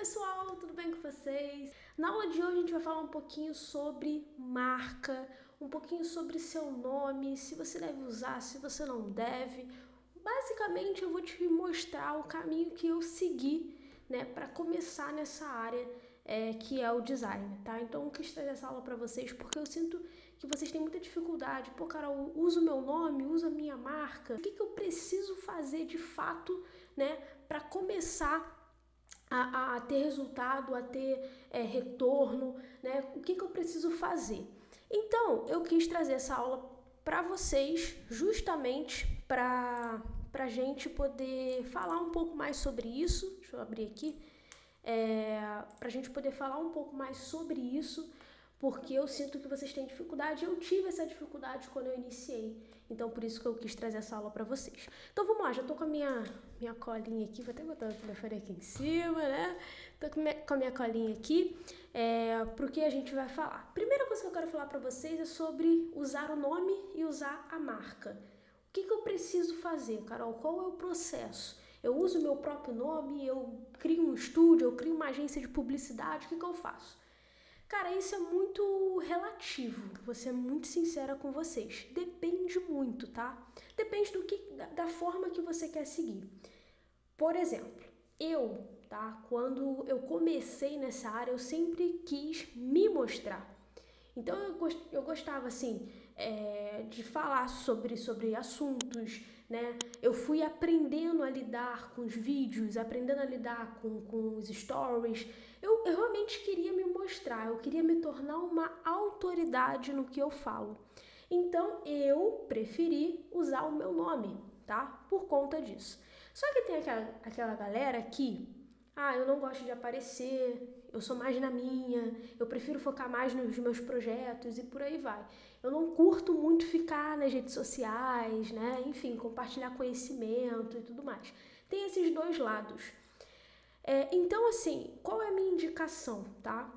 pessoal, tudo bem com vocês? Na aula de hoje a gente vai falar um pouquinho sobre marca, um pouquinho sobre seu nome, se você deve usar, se você não deve. Basicamente eu vou te mostrar o caminho que eu segui, né, para começar nessa área que é o design, tá? Então eu quis trazer essa aula para vocês porque eu sinto que vocês têm muita dificuldade. Pô, Carol, uso o meu nome, uso a minha marca. O que eu preciso fazer de fato, né, para começar a ter resultado, a ter retorno, né? O que eu preciso fazer? Então, eu quis trazer essa aula para vocês, justamente para a gente poder falar um pouco mais sobre isso. Deixa eu abrir aqui. Para a gente poder falar um pouco mais sobre isso, porque eu sinto que vocês têm dificuldade. Eu tive essa dificuldade quando eu iniciei, então por isso que eu quis trazer essa aula para vocês. Então vamos lá, já tô com a minha colinha aqui, vou até botar o telefone aqui em cima, né? Tô com a minha colinha aqui, pro que a gente vai falar. Primeira coisa que eu quero falar para vocês é sobre usar o nome e usar a marca. O que eu preciso fazer, Carol? Qual é o processo? Eu uso o meu próprio nome, eu crio um estúdio, eu crio uma agência de publicidade, o que eu faço? Cara, isso é muito relativo, vou ser muito sincera com vocês. Depende muito, tá? Depende da forma que você quer seguir. Por exemplo, quando eu comecei nessa área, eu sempre quis me mostrar. Então eu gostava, assim, de falar sobre assuntos, né? Eu fui aprendendo a lidar com os vídeos, aprendendo a lidar com os stories. Eu realmente queria me mostrar, eu queria me tornar uma autoridade no que eu falo. Então eu preferi usar o meu nome, tá? Por conta disso. Só que tem aquela galera que, eu não gosto de aparecer, eu sou mais na minha, eu prefiro focar mais nos meus projetos e por aí vai. Eu não curto muito ficar nas redes sociais, né? Enfim, compartilhar conhecimento e tudo mais. Tem esses dois lados. Então, assim, qual é a minha indicação, tá?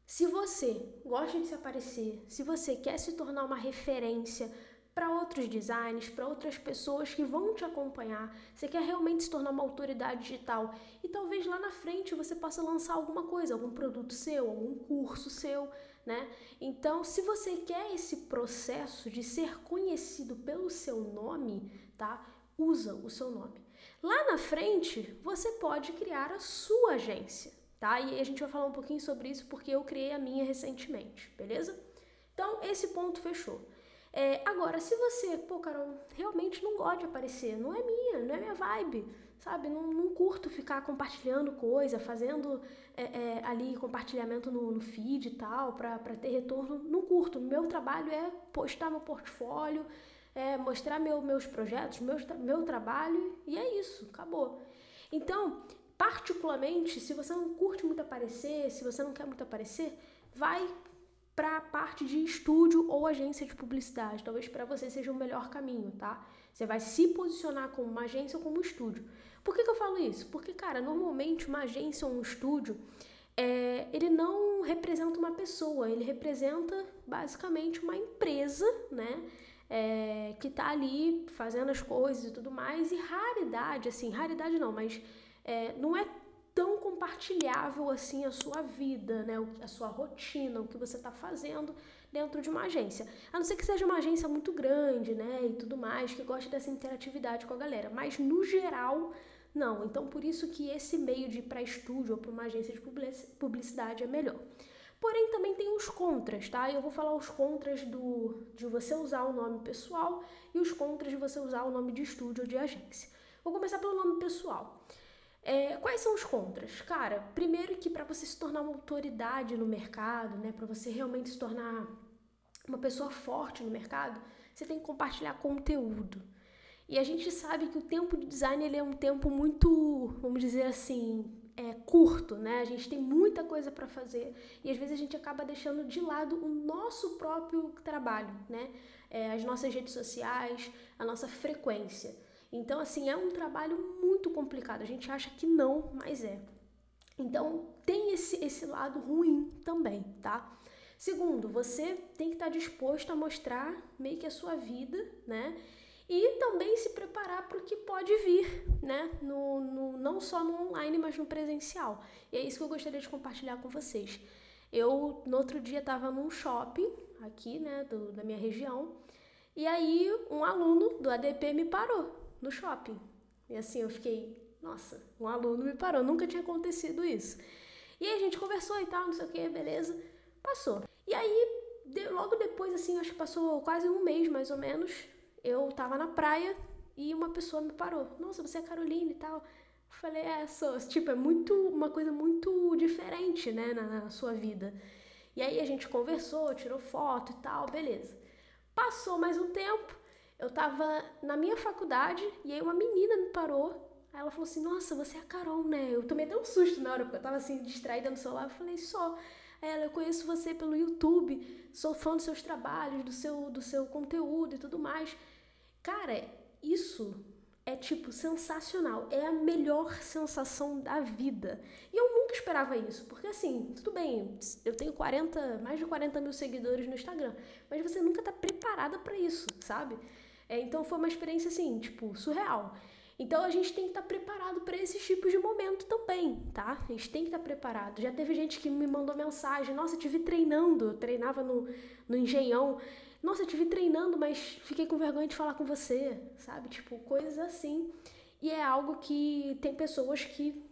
Se você gosta de se aparecer, se você quer se tornar uma referência para outros designs, para outras pessoas que vão te acompanhar, você quer realmente se tornar uma autoridade digital e talvez lá na frente você possa lançar alguma coisa, algum produto seu, algum curso seu, né? Então, se você quer esse processo de ser conhecido pelo seu nome, tá? Usa o seu nome. Lá na frente, você pode criar a sua agência, tá? E a gente vai falar um pouquinho sobre isso porque eu criei a minha recentemente, beleza? Então, esse ponto fechou. Agora, se você, Carol, realmente não gosta de aparecer, não é minha vibe, sabe? Não curto ficar compartilhando coisa, fazendo ali compartilhamento no feed e tal, pra ter retorno, não curto. Meu trabalho é postar meu portfólio, mostrar meus projetos, meu trabalho, e é isso, acabou. Então, particularmente, se você não curte muito aparecer, se você não quer muito aparecer, vai para a parte de estúdio ou agência de publicidade. Talvez para você seja o melhor caminho, tá? Você vai se posicionar como uma agência ou como um estúdio. Por que eu falo isso? Porque, cara, normalmente uma agência ou um estúdio, ele não representa uma pessoa, ele representa basicamente uma empresa, né? Que tá ali fazendo as coisas e tudo mais. E raridade não, mas não é tão compartilhável assim a sua vida, né? A sua rotina, o que você está fazendo dentro de uma agência. A não ser que seja uma agência muito grande, né? E tudo mais, que gosta dessa interatividade com a galera. Mas, no geral, não. Então, por isso que esse meio de ir para estúdio ou para uma agência de publicidade é melhor. Porém, também tem os contras, tá? Eu vou falar os contras de você usar o nome pessoal e os contras de você usar o nome de estúdio ou de agência. Vou começar pelo nome pessoal. Quais são os contras? Cara, primeiro que para você se tornar uma autoridade no mercado, né, para você realmente se tornar uma pessoa forte no mercado, você tem que compartilhar conteúdo. E a gente sabe que o tempo de design ele é um tempo muito, vamos dizer assim, curto, né? A gente tem muita coisa para fazer e às vezes a gente acaba deixando de lado o nosso próprio trabalho, né? As nossas redes sociais, a nossa frequência. Então, assim, é um trabalho muito complicado. A gente acha que não, mas é. Então, tem esse lado ruim também, tá? Segundo, você tem que estar disposto a mostrar meio que a sua vida, né? e também se preparar para o que pode vir, né? Não só no online, mas no presencial. E é isso que eu gostaria de compartilhar com vocês. Eu, no outro dia, estava num shopping aqui, né, da minha região, e aí um aluno do ADP me parou no shopping. E assim, eu fiquei, nossa, um aluno me parou, nunca tinha acontecido isso. E aí a gente conversou e tal, não sei o que, beleza, passou. E aí, logo depois, assim, acho que passou quase um mês, mais ou menos, eu tava na praia e uma pessoa me parou. Nossa, você é Caroline e tal. Eu falei, sou. Tipo, é uma coisa muito diferente, né, na sua vida. E aí a gente conversou, tirou foto e tal, beleza. Passou mais um tempo, eu tava na minha faculdade e aí uma menina me parou. Aí ela falou assim, nossa, você é a Carol, né? Eu tomei até um susto na hora, porque eu tava assim, distraída no celular. Eu falei, só. Aí ela, eu conheço você pelo YouTube, sou fã dos seus trabalhos, do seu conteúdo e tudo mais. Cara, isso é, tipo, sensacional. É a melhor sensação da vida. E eu nunca esperava isso, porque assim, tudo bem, eu tenho mais de 40 mil seguidores no Instagram, mas você nunca tá preparada pra isso, sabe? Então foi uma experiência, assim, tipo, surreal. Então a gente tem que estar preparado para esses tipos de momento também, tá? A gente tem que estar preparado. Já teve gente que me mandou mensagem, nossa, eu te vi treinando, eu treinava no Engenhão. Nossa, eu te vi treinando, mas fiquei com vergonha de falar com você, sabe? Tipo, coisas assim. E é algo que tem pessoas que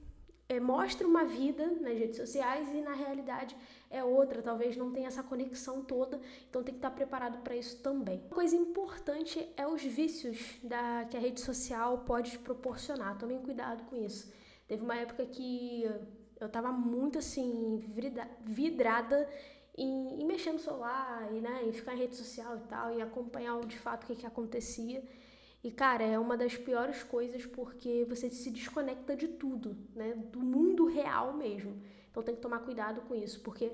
mostram uma vida nas redes sociais e na realidade é outra, talvez não tenha essa conexão toda, então tem que estar preparado para isso também. Uma coisa importante é os vícios que a rede social pode te proporcionar, tomem cuidado com isso. Teve uma época que eu estava muito assim, vidrada em mexer no celular, né, em ficar em rede social e tal, e acompanhar de fato o que acontecia. E, cara, é uma das piores coisas porque você se desconecta de tudo, né, do mundo real mesmo. Então tem que tomar cuidado com isso, porque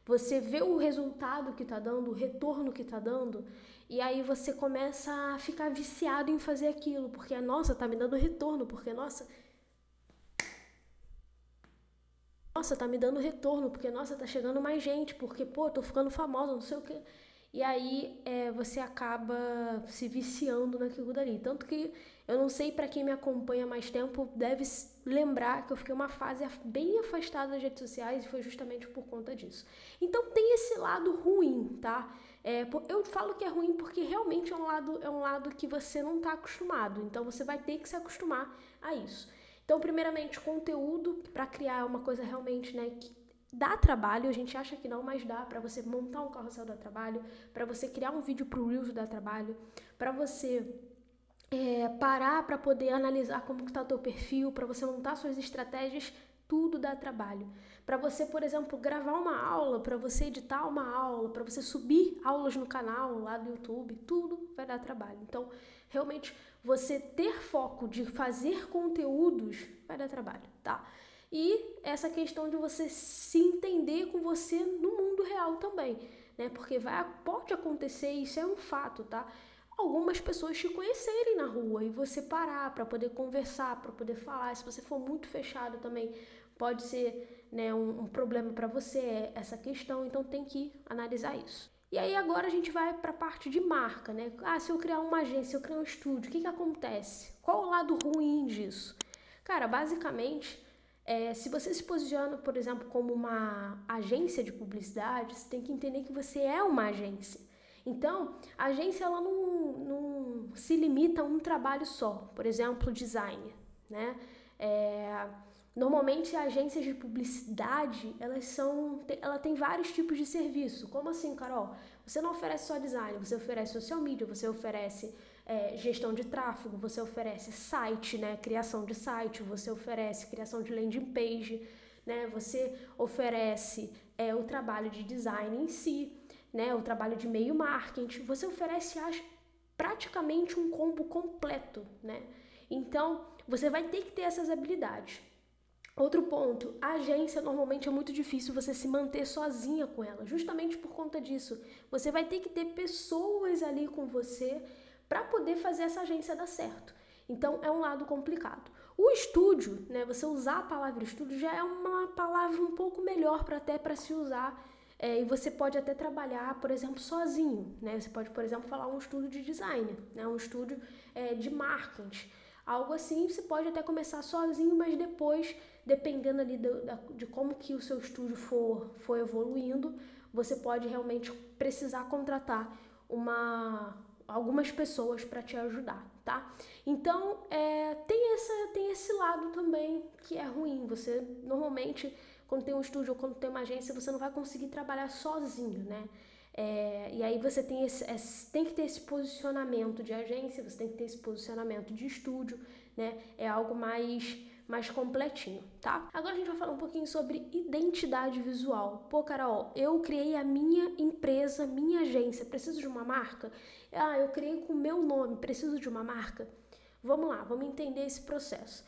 você vê o resultado que tá dando, o retorno que tá dando, e aí você começa a ficar viciado em fazer aquilo, porque, nossa, tá me dando retorno, porque, nossa, tá me dando retorno, porque, nossa, tá chegando mais gente, porque, pô, tô ficando famosa, não sei o quê. E aí você acaba se viciando naquilo dali. Tanto que eu não sei, pra quem me acompanha há mais tempo, deve lembrar que eu fiquei uma fase bem afastada das redes sociais e foi justamente por conta disso. Então tem esse lado ruim, tá? Eu falo que é ruim porque realmente é um lado que você não tá acostumado. Então você vai ter que se acostumar a isso. Então, primeiramente, conteúdo para criar uma coisa realmente, né, que dá trabalho. A gente acha que não, mas dá. Para você montar um carrossel dá trabalho, para você criar um vídeo pro Reels dá trabalho, para você parar para poder analisar como que tá o teu perfil, para você montar suas estratégias, tudo dá trabalho. Para você, por exemplo, gravar uma aula, para você editar uma aula, para você subir aulas no canal lá do YouTube, tudo vai dar trabalho. Então, realmente, você ter foco de fazer conteúdos vai dar trabalho, tá? E essa questão de você se entender com você no mundo real também, né? Porque pode acontecer, isso é um fato, tá? Algumas pessoas te conhecerem na rua e você parar para poder conversar, para poder falar. Se você for muito fechado também, pode ser, né, um problema para você essa questão, então tem que analisar isso. E aí agora a gente vai para a parte de marca, né? Se eu criar uma agência, se eu criar um estúdio, o que acontece? Qual o lado ruim disso? Cara, basicamente, se você se posiciona, por exemplo, como uma agência de publicidade, você tem que entender que você é uma agência. Então, a agência ela não se limita a um trabalho só, por exemplo, design, né? Normalmente, agências de publicidade, ela tem vários tipos de serviço. Como assim, Carol? Você não oferece só design, você oferece social media, você oferece gestão de tráfego, você oferece site, né? Criação de site, você oferece criação de landing page, né? Você oferece o trabalho de design em si, né? O trabalho de e-mail marketing. Você oferece praticamente um combo completo, né? Então, você vai ter que ter essas habilidades. Outro ponto, a agência normalmente é muito difícil você se manter sozinha com ela, justamente por conta disso. Você vai ter que ter pessoas ali com você para poder fazer essa agência dar certo. Então é um lado complicado. O estúdio, né, você usar a palavra estúdio já é uma palavra um pouco melhor até para se usar e você pode até trabalhar, por exemplo, sozinho, né? Você pode, por exemplo, falar um estúdio de design, né? Um estúdio de marketing. Algo assim, você pode até começar sozinho, mas depois, dependendo ali de como que o seu estúdio for evoluindo, você pode realmente precisar contratar algumas pessoas para te ajudar, tá? Então, tem esse lado também que é ruim. Você, normalmente, quando tem um estúdio ou quando tem uma agência, você não vai conseguir trabalhar sozinho, né? E aí você tem que ter esse posicionamento de agência, você tem que ter esse posicionamento de estúdio, né? É algo mais completinho, tá? Agora a gente vai falar um pouquinho sobre identidade visual. Pô, Carol, eu criei a minha empresa, minha agência, preciso de uma marca? Eu criei com o meu nome, preciso de uma marca? Vamos lá, vamos entender esse processo.